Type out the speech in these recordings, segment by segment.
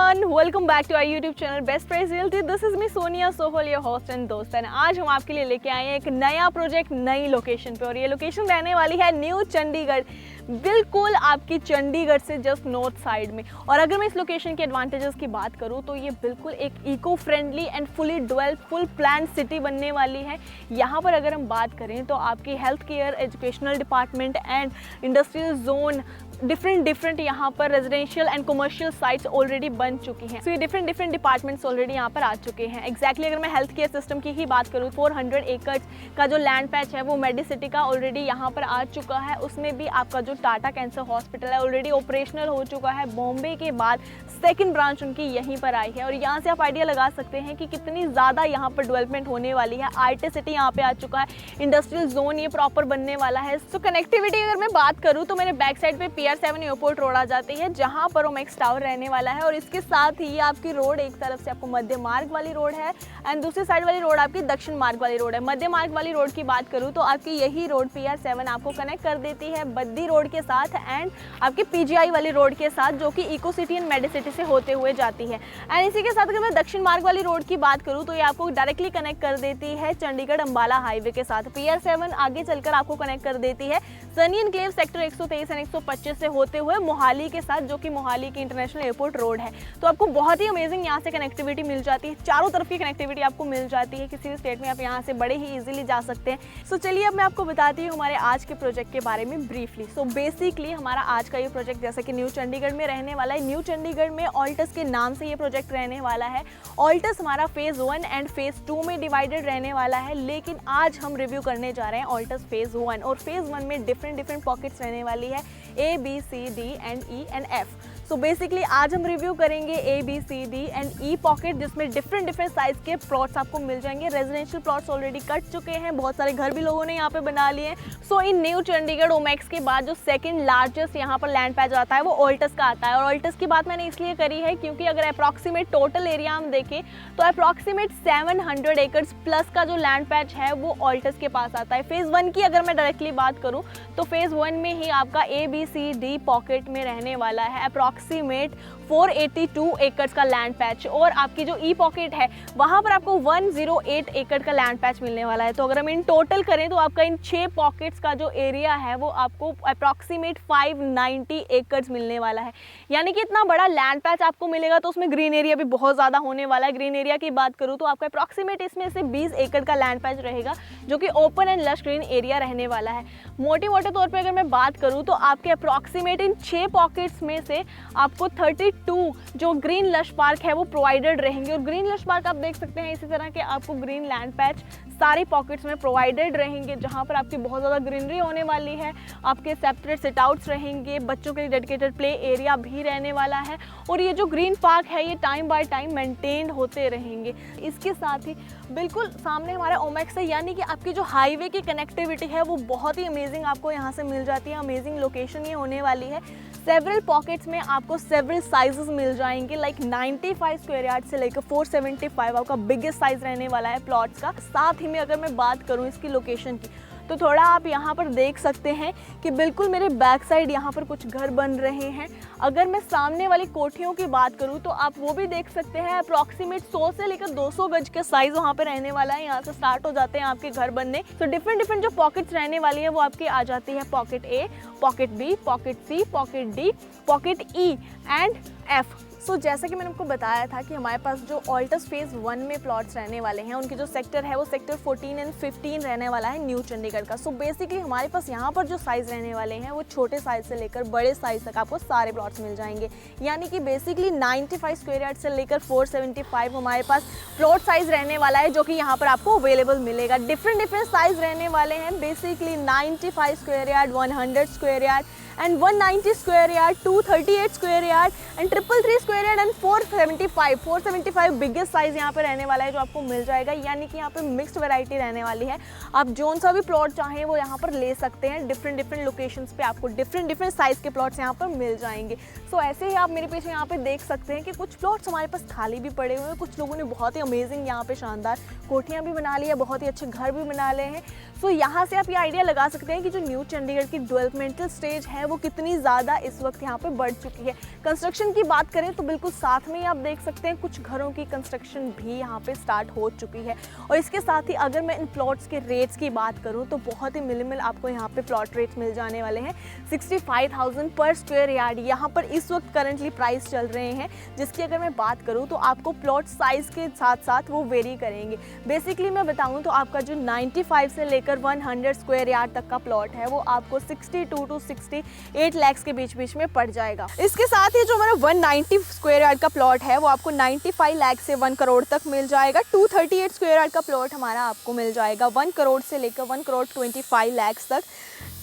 everyone, welcome back to our YouTube channel Best Price Realty. This is me Sonia Sohol, your host and दोस्त। And आज हम आपके लिए लेके आए हैं एक नया प्रोजेक्ट नई लोकेशन पे, और ये लोकेशन रहने वाली है न्यू चंडीगढ़, बिल्कुल आपकी चंडीगढ़ से जस्ट नॉर्थ साइड में। और अगर मैं इस लोकेशन के एडवांटेजेस की बात करूँ तो ये बिल्कुल एक eco friendly and fully developed full plan city बनने वाली है। यहाँ पर अगर हम बात करें तो आपकी health care, educational department and industrial zone, different यहाँ पर residential and commercial sites already बन चुकी हैं। सो ये डिफरेंट डिपार्टमेंट्स ऑलरेडी यहाँ पर आ चुके हैं। एग्जैक्टली अगर मैं हेल्थ केयर सिस्टम की ही बात करूँ, 400 एकड़ का जो लैंड पैच है वो मेडिसिटी का ऑलरेडी यहाँ पर आ चुका है। उसमें भी आपका जो टाटा कैंसर हॉस्पिटल है ऑलरेडी ऑपरेशनल हो चुका है। बॉम्बे के बाद सेकेंड ब्रांच उनकी यहीं पर आई है, और यहाँ से आप आइडिया लगा सकते हैं कि कितनी ज़्यादा यहाँ पर डेवलपमेंट होने वाली है। आईटी सिटी यहाँ पे आ चुका है, इंडस्ट्रियल जोन ये प्रॉपर बनने वाला है। सो कनेक्टिविटी अगर मैं बात करूँ तो मेरे बैक साइड पे PR7 एयरपोर्ट रोड आ जाती है, जहाँ पर ओमेक्स टावर रहने वाला है। और इसके साथ ही आपकी रोड एक तरफ से आपको मध्य मार्ग वाली रोड है एंड दूसरी साइड वाली रोड आपकी दक्षिण मार्ग वाली रोड है। मध्य मार्ग वाली रोड की बात करूँ तो आपकी यही रोड PR7 आपको कनेक्ट कर देती है बद्दी रोड के साथ एंड आपकी PGI वाली रोड के साथ, जो कि इको सिटी एंड मेडिसिटी से होते हुए जाती है। एंड इसी के साथ अगर मैं दक्षिण मार्ग वाली रोड की बात करूँ तो ये आपको डायरेक्टली कनेक्ट कर देती है चंडीगढ़ अंबाला हाईवे के साथ। PR7 आगे चलकर आपको कनेक्ट कर देती है सनी एनक्लेव सेक्टर 123 एंड 125 से होते हुए मोहाली के साथ, जो कि मोहाली की इंटरनेशनल एयरपोर्ट रोड है। तो आपको बहुत ही अमेजिंग यहाँ से कनेक्टिविटी मिल जाती है, चारों तरफ की कनेक्टिविटी आपको मिल जाती है। किसी भी स्टेट में आप यहाँ से बड़े ही इजीली जा सकते हैं। सो चलिए अब मैं आपको बताती हूँ हमारे आज के प्रोजेक्ट के बारे में ब्रीफली। सो बेसिकली हमारा आज का ये प्रोजेक्ट जैसे कि न्यू चंडीगढ़ में रहने वाला है। न्यू चंडीगढ़ में ऑल्टस के नाम से ये प्रोजेक्ट रहने वाला है। ऑल्टस हमारा फेज़ 1 एंड फेज़ 2 में डिवाइडेड रहने वाला है, लेकिन आज हम रिव्यू करने जा रहे हैं ऑल्टस फेज़ 1। और फेज़ 1 में डिफरेंट पॉकेट्स रहने वाली है, A, B, C, D and E and F। So basically आज हम रिव्यू करेंगे A, B, C, D and E pocket, जिसमें डिफरेंट साइज के प्लॉट्स आपको मिल जाएंगे। रेजिडेंशियल प्लॉट्स ऑलरेडी कट चुके हैं, बहुत सारे घर भी लोगों ने यहाँ पे बना लिए हैं। सो इन न्यू चंडीगढ़ ओमेक्स के बाद जो सेकंड लार्जेस्ट यहाँ पर लैंड पैच आता है वो ऑल्टस का आता है। और ऑल्टस की बात मैंने इसलिए करी है क्योंकि अगर अप्रॉक्सीमेट टोटल एरिया हम देखें तो अप्रॉक्सीमेट 700 एकर्स प्लस का जो लैंड पैच है वो ऑल्टस के पास आता है। फेज़ 1 की अगर मैं डायरेक्टली बात करूँ तो फेज़ 1 में ही आपका A, B, C, D pocket में रहने वाला है अप्रॉक्सीमेट 482 एकड़ का लैंड पैच। और आपकी जो ई पॉकेट है वहाँ पर आपको 108 एकड़ का लैंड पैच मिलने वाला है। तो अगर हम इन टोटल करें तो आपका इन 6 पॉकेट्स का जो एरिया है वो आपको अप्रॉक्सीमेट 590 एकड़ मिलने वाला है। यानी कि इतना बड़ा लैंड पैच आपको मिलेगा, तो उसमें ग्रीन एरिया भी बहुत ज़्यादा होने वाला है। ग्रीन एरिया की बात करूँ तो आपका अप्रॉक्सीमेट इसमें से 20 एकड़ का लैंड पैच रहेगा, जो कि open and lush green area रहने वाला है। मोटे तौर पर अगर मैं बात करूँ तो आपके अप्रॉक्सीमेट इन 6 पॉकेट्स में से आपको 32 जो ग्रीन लश पार्क है वो प्रोवाइडेड रहेंगे। और ग्रीन लश पार्क आप देख सकते हैं इसी तरह के आपको ग्रीन लैंड पैच सारी पॉकेट्स में प्रोवाइडेड रहेंगे, जहां पर आपकी बहुत ज़्यादा ग्रीनरी होने वाली है। आपके सेपरेट सिट आउट्स रहेंगे, बच्चों के लिए डेडिकेटेड प्ले एरिया भी रहने वाला है। और ये जो ग्रीन पार्क है ये टाइम बाय टाइम मेंटेन होते रहेंगे। इसके साथ ही बिल्कुल सामने हमारा ओमेक्स है, यानी कि आपकी जो हाईवे की कनेक्टिविटी है वो बहुत ही अमेजिंग आपको यहाँ से मिल जाती है। अमेजिंग लोकेशन ये होने वाली है। सेवरल पॉकेट्स में आपको सेवरल साइजेस मिल जाएंगे, लाइक 95 स्क्वायर यार्ड से लेकर 475 आपका बिगेस्ट साइज रहने वाला है प्लॉट्स का। साथ ही में अगर मैं बात करूं इसकी लोकेशन की तो थोड़ा आप यहाँ पर देख सकते हैं कि बिल्कुल मेरे बैक साइड यहाँ पर कुछ घर बन रहे हैं। अगर मैं सामने वाली कोठियों की बात करूँ तो आप वो भी देख सकते हैं। अप्रॉक्सीमेट 100 से लेकर 200 गज के साइज वहाँ पे रहने वाला है। यहाँ से स्टार्ट हो जाते हैं आपके घर बनने। तो डिफरेंट जो पॉकेट्स रहने वाली है वो आपकी आ जाती है pocket A, pocket B, pocket C, pocket D, pocket E and F। सो जैसा कि मैंने आपको बताया था कि हमारे पास जो ऑल्टस फेज़ 1 में प्लॉट्स रहने वाले हैं, उनके जो सेक्टर है वो सेक्टर 14 एंड 15 रहने वाला है न्यू चंडीगढ़ का। सो बेसिकली हमारे पास यहाँ पर जो साइज़ रहने वाले हैं वो छोटे साइज़ से लेकर बड़े साइज़ तक आपको सारे प्लॉट्स मिल जाएंगे। यानी कि बेसिकली 95 स्क्वायर यार्ड से लेकर 475 हमारे पास प्लॉट साइज़ रहने वाला है, जो कि यहाँ पर आपको अवेलेबल मिलेगा। डिफरेंट साइज़ रहने वाले हैं। Basically 95 square yard, 100 square yard and 190 square yard, 238 square yard and 333 square yard and 475 biggest size यहाँ पे रहने वाला है, जो आपको मिल जाएगा। यानी कि यहाँ पे मिक्स्ड वैरायटी रहने वाली है। आप जोन सा भी प्लॉट चाहें वो यहाँ पर ले सकते हैं। डिफरेंट लोकेशंस पे आपको डिफरेंट साइज के प्लॉट्स यहाँ पर मिल जाएंगे। सो ऐसे ही आप मेरे पीछे यहाँ पे देख सकते हैं कि कुछ प्लॉट्स हमारे पास खाली भी पड़े हुए हैं। कुछ लोगों ने बहुत ही अमेजिंग यहाँ पे शानदार कोठियाँ भी बना ली है, बहुत ही अच्छे घर भी बना ले हैं। सो यहाँ से आप ये आइडिया लगा सकते हैं कि जो न्यू चंडीगढ़ की डेवलपमेंटल स्टेज है वो कितनी ज़्यादा इस वक्त यहाँ पे बढ़ चुकी है। कंस्ट्रक्शन की बात करें तो बिल्कुल साथ में ही आप देख सकते हैं कुछ घरों की कंस्ट्रक्शन भी यहाँ पे स्टार्ट हो चुकी है। और इसके साथ ही अगर मैं इन प्लॉट्स के रेट्स की बात करूँ तो बहुत ही मिनिमल आपको यहाँ पे प्लॉट रेट्स मिल जाने वाले हैं। 65,000 पर स्क्वायर यार्ड यहाँ पर इस वक्त करंटली प्राइस चल रहे हैं, जिसकी अगर मैं बात करूँ तो आपको प्लॉट साइज़ के साथ साथ वो वेरी करेंगे। बेसिकली मैं बताऊँ तो आपका जो 95 से लेकर 100 स्क्वायर यार्ड तक का प्लॉट है वो आपको 62 to 68 लाख के बीच में पड़ जाएगा। इसके साथ ही जो हमारा 190 स्क्वायर यार्ड का प्लॉट है वो आपको 95 लाख से 1 करोड़ तक मिल जाएगा। 238 स्क्वायर यार्ड का प्लॉट हमारा आपको मिल जाएगा 1 करोड़ से लेकर 1 करोड़ 25 लाख तक।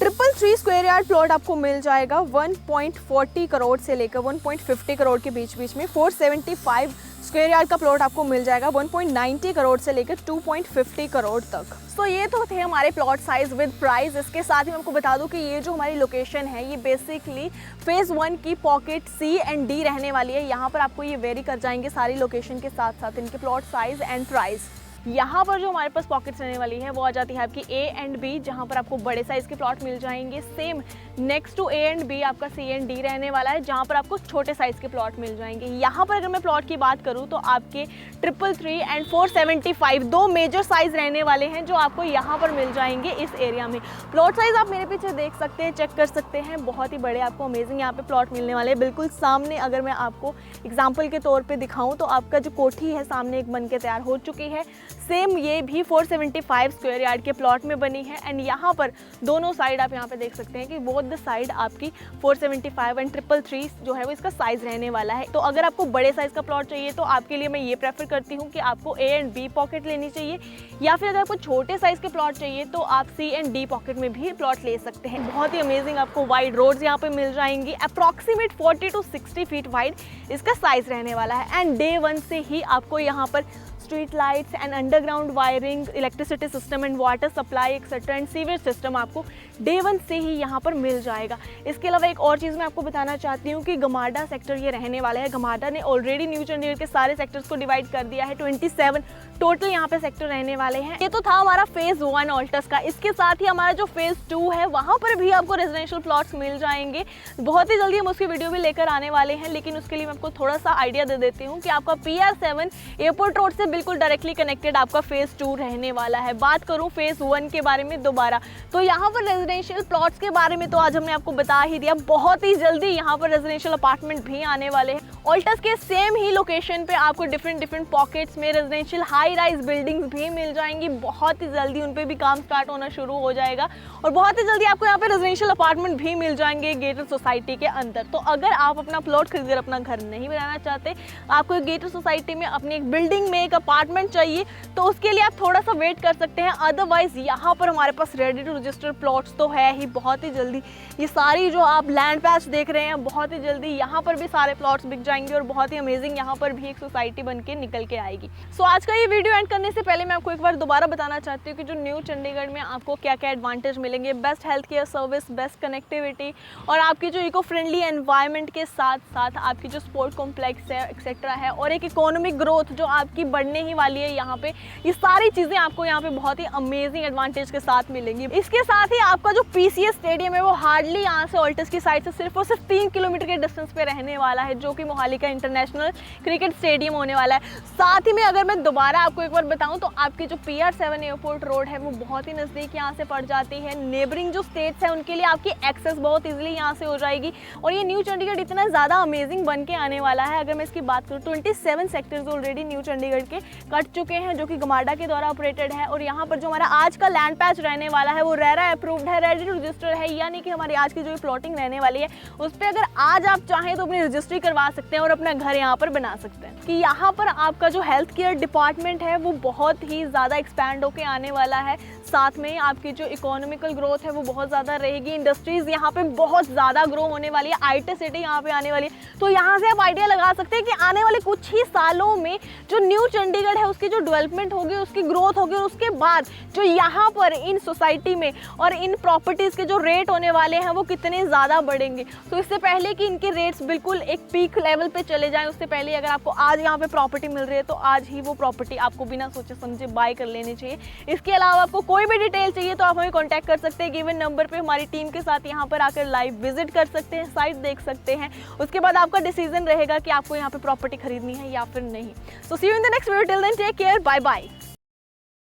333 स्क्वायर यार्ड प्लॉट आपको मिल जाएगा 1.40 करोड़ से लेकर 1.50 करोड़ के बीच में। 475 स्क्वायर यार्ड का प्लॉट आपको मिल जाएगा 1.90 करोड़ से लेकर 2.50 करोड़ तक। तो ये तो थे हमारे प्लॉट साइज विद प्राइस। इसके साथ ही मैं आपको बता दूं कि ये जो हमारी लोकेशन है ये बेसिकली फेज़ 1 की पॉकेट सी एंड डी रहने वाली है। यहाँ पर आपको ये वेरी कर जाएंगे सारी लोकेशन के साथ साथ इनके प्लॉट साइज एंड प्राइस। यहाँ पर जो हमारे पास पॉकेट्स रहने वाली है वो आ जाती है आपकी ए एंड बी, जहाँ पर आपको बड़े साइज़ के प्लॉट मिल जाएंगे। Same next to A and B आपका सी एंड डी रहने वाला है, जहाँ पर आपको छोटे साइज़ के प्लॉट मिल जाएंगे। यहाँ पर अगर मैं प्लॉट की बात करूँ तो आपके 333 एंड 475 दो मेजर साइज़ रहने वाले हैं जो आपको यहाँ पर मिल जाएंगे इस एरिया में। प्लॉट साइज़ आप मेरे पीछे देख सकते हैं, चेक कर सकते हैं, बहुत ही बड़े आपको अमेजिंग यहाँ पे प्लॉट मिलने वाले हैं। बिल्कुल सामने अगर मैं आपको एग्जाम्पल के तौर पर दिखाऊँ तो आपका जो कोठी है सामने एक बन के तैयार हो चुकी है। सेम ये भी 475 स्क्वायर यार्ड के प्लॉट में बनी है। एंड यहाँ पर दोनों साइड आप यहाँ पे देख सकते हैं कि बोथ द साइड आपकी 475 एंड 333 जो है वो इसका साइज़ रहने वाला है। तो अगर आपको बड़े साइज़ का प्लॉट चाहिए तो आपके लिए मैं ये प्रेफर करती हूँ कि आपको ए एंड बी पॉकेट लेनी चाहिए, या फिर अगर आपको छोटे साइज़ के प्लॉट चाहिए तो आप सी एंड डी पॉकेट में भी प्लॉट ले सकते हैं। बहुत ही अमेजिंग आपको वाइड रोड्स यहाँ पे मिल जाएंगी। अप्रॉक्सीमेट 40 to 60 फीट वाइड इसका साइज़ रहने वाला है। एंड डे 1 से ही आपको यहाँ पर street lights and underground wiring, electricity system and water supply etcetera and sewage system आपको डे 1 से ही यहाँ पर मिल जाएगा। इसके अलावा एक और चीज़ मैं आपको बताना चाहती हूँ कि गमाडा सेक्टर ये रहने वाला है। गमाडा ने ऑलरेडी न्यू चंडीगढ़ के सारे सेक्टर्स को डिवाइड कर दिया है। 27 टोटल यहाँ पे सेक्टर रहने वाले हैं। ये तो था हमारा फेज़ 1 ऑल्टस का। इसके साथ ही हमारा जो फेज़ 2 है वहाँ पर भी आपको रेजिडेंशियल प्लॉट्स मिल जाएंगे। बहुत ही जल्दी हम उसकी वीडियो भी लेकर आने वाले हैं, लेकिन उसके लिए मैं आपको थोड़ा सा आइडिया दे देती हूँ कि आपका PR7 एयरपोर्ट रोड से बिल्कुल डायरेक्टली कनेक्टेड आपका फेज़ 2 रहने वाला है। बात करूँ फेज़ 1 के बारे में दोबारा, तो यहाँ पर रेजिडेंशियल प्लॉट्स के बारे में तो आज हमने आपको बता ही दिया। बहुत ही जल्दी यहाँ पर रेजिडेंशियल अपार्टमेंट भी आने वाले हैं। ऑल्टस के सेम ही लोकेशन पे आपको डिफरेंट पॉकेट्स में रेजिडेंशियल हाई राइज बिल्डिंग्स भी मिल जाएंगी। बहुत ही जल्दी उन पे भी काम स्टार्ट होना शुरू हो जाएगा और बहुत ही जल्दी आपको यहाँ पे रेजिडेंशियल अपार्टमेंट भी मिल जाएंगे गेटेड सोसाइटी के अंदर। तो अगर आप अपना प्लॉट खरीदकर अपना घर नहीं बनाना चाहते, आपको गेटेड सोसाइटी में अपनी एक बिल्डिंग में एक अपार्टमेंट चाहिए, तो उसके लिए आप थोड़ा सा वेट कर सकते हैं। अदरवाइज यहाँ पर हमारे पास रेडी टू रजिस्टर प्लॉट्स तो है ही। बहुत ही जल्दी ये सारी जो आप लैंड पैच देख रहे हैं, बहुत ही जल्दी यहाँ पर भी सारे प्लॉट्स बिक जाएंगे और बहुत ही अमेजिंग यहाँ पर भी एक सोसाइटी बन के निकल के आएगी। सो आज का ये वीडियो एंड करने से पहले मैं आपको एक बार दोबारा बताना चाहती हूँ कि जो न्यू चंडीगढ़ में आपको क्या क्या एडवांटेज मिलेंगे। Best health care service, best connectivity और आपकी जो इको फ्रेंडली एनवायरनमेंट के साथ साथ आपकी जो स्पोर्ट कॉम्प्लेक्स है एक्सेट्रा है और एक इकोनॉमिक ग्रोथ जो आपकी बढ़ने ही वाली है यहाँ पे, ये सारी चीज़ें आपको यहाँ पे बहुत ही अमेजिंग एडवांटेज के साथ मिलेंगी। इसके साथ ही आपका जो PCS स्टेडियम है वो हार्डली यहाँ से ऑल्टस की साइड से सिर्फ और सिर्फ 3 किलोमीटर के डिस्टेंस पे रहने वाला है, जो कि मोहाली का इंटरनेशनल क्रिकेट स्टेडियम होने वाला है। साथ ही में अगर मैं दोबारा आपको एक बार बताऊं तो आपकी जो PR7 एयरपोर्ट रोड है वो बहुत ही नज़दीक यहाँ से पड़ जाती है। नेबरिंग जो स्टेट्स हैं उनके लिए आपकी एक्सेस बहुत ईजिली यहाँ से हो जाएगी और ये न्यू चंडीगढ़ इतना ज़्यादा अमेजिंग बन के आने वाला है। अगर मैं इसकी बात करूँ 27 सेक्टर्स ऑलरेडी न्यू चंडीगढ़ के कट चुके हैं जो कि गमाडा के द्वारा ऑपरेटेड है। और यहाँ पर जो हमारा आज का लैंड पैच रहने वाला है वो रेरा अप्रूव्ड है, रेडी टू रजिस्टर है, यानी कि हमारी आज की जो प्लॉटिंग रहने वाली है उस पर अगर आज आप चाहें तो अपनी रजिस्ट्री करवा सकते हैं और अपना घर यहाँ पर बना सकते हैं। कि यहाँ पर आपका जो हेल्थ केयर डिपार्टमेंट है वो बहुत ही ज़्यादा एक्सपैंड होकर आने वाला है। साथ में आपकी जो इकोनॉमिकल ग्रोथ है वो बहुत ज़्यादा रहेगी। इंडस्ट्रीज़ यहाँ पे बहुत ज़्यादा ग्रो होने वाली है। IT सिटी यहाँ पे आने वाली है। तो यहाँ से आप आइडिया लगा सकते हैं कि आने वाले कुछ ही सालों में जो न्यू चंडीगढ़ है उसकी जो डेवलपमेंट होगी, उसकी ग्रोथ होगी और उसके बाद जो यहाँ पर इन सोसाइटी में और इन प्रॉपर्टीज़ के जो रेट होने वाले हैं वो कितने ज़्यादा बढ़ेंगे। तो इससे पहले कि इनके रेट्स बिल्कुल एक पीक लेवल पे चले जाएं, उससे पहले अगर आपको आज यहाँ पे प्रॉपर्टी मिल रही है तो आज ही वो प्रॉपर्टी आपको बिना सोचे समझे बाय कर लेनी चाहिए। इसके अलावा आपको कोई भी डिटेल चाहिए तो आप हमें कॉन्टैक्ट कर सकते हैं गिवन नंबर पर। हमारी टीम के साथ यहाँ पर आकर लाइव विजिट कर सकते हैं, साइट देख सकते हैं। उसके बाद आपका डिसीजन रहेगा कि आपको यहाँ पे प्रॉपर्टी खरीदनी है या फिर नहीं। So see you in the next video, till then take care, bye bye.